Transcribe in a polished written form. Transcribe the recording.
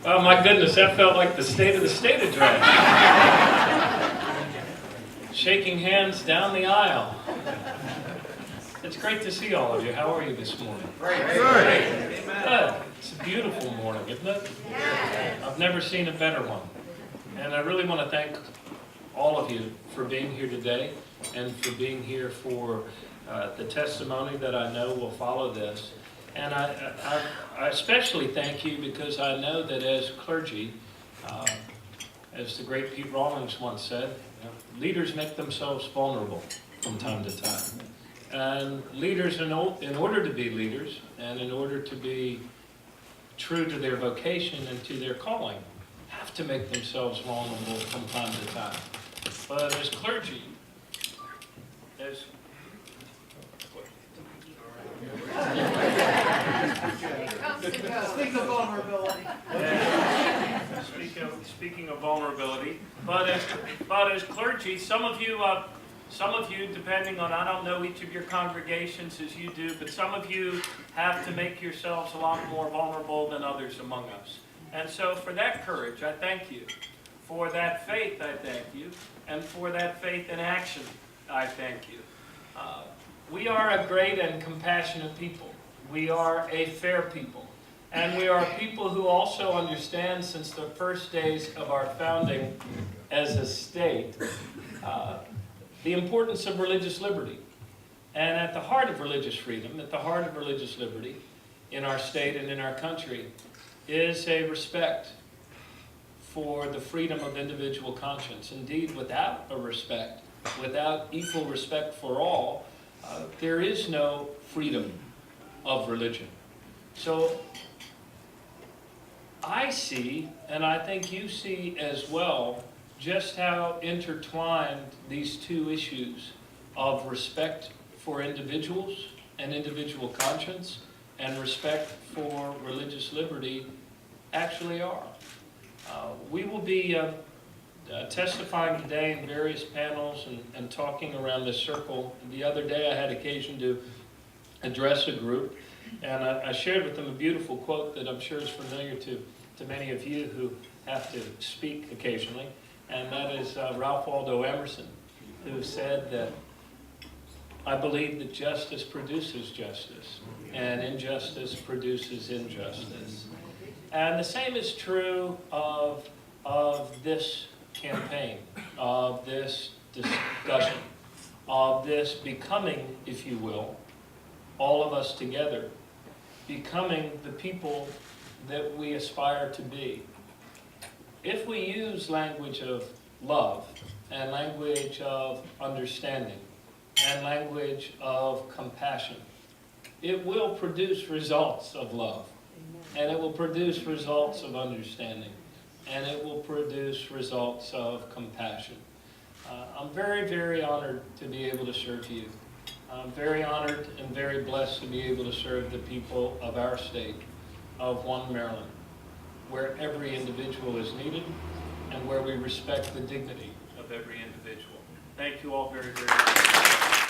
Oh my goodness, that felt like the State of the State address. Shaking hands down the aisle. It's great to see all of you. How are you this morning? Great. Good. It's a beautiful morning, isn't it? I've never seen a better one. And I really want to thank all of you for being here today and for being here for the testimony that I know will follow this. And I especially thank you because I know that as clergy, as the great Pete Rawlings once said, leaders make themselves vulnerable from time to time. And leaders, in order to be leaders and in order to be true to their vocation and to their calling, have to make themselves vulnerable from time to time. But as clergy, Speaking of vulnerability. Speaking of vulnerability, but as clergy, some of you, depending on, I don't know each of your congregations as you do, but some of you have to make yourselves a lot more vulnerable than others among us. And so for that courage, I thank you. For that faith, I thank you. And for that faith in action, I thank you. We are a great and compassionate people. We are a fair people. And we are people who also understand, since the first days of our founding as a state, the importance of religious liberty. And at the heart of religious freedom, at the heart of religious liberty in our state and in our country, is a respect for the freedom of individual conscience. Indeed, without a respect, without equal respect for all, there is no freedom of religion. So I see, and I think you see as well, just how intertwined these two issues of respect for individuals and individual conscience and respect for religious liberty actually are. We will be testifying today in various panels and talking around this circle. The other day I had occasion to address a group, and I shared with them a beautiful quote that I'm sure is familiar to many of you who have to speak occasionally, and that is Ralph Waldo Emerson, who said that, "I believe that justice produces justice, and injustice produces injustice." And the same is true of this campaign, of this discussion, of this becoming, if you will, all of us together, becoming the people that we aspire to be. If we use language of love and language of understanding and language of compassion, it will produce results of love, and it will produce results of understanding, and it will produce results of compassion. I'm very, very honored to be able to serve you. I'm very honored and very blessed to be able to serve the people of our state, of One Maryland, where every individual is needed and where we respect the dignity of every individual. Thank you all very, very much.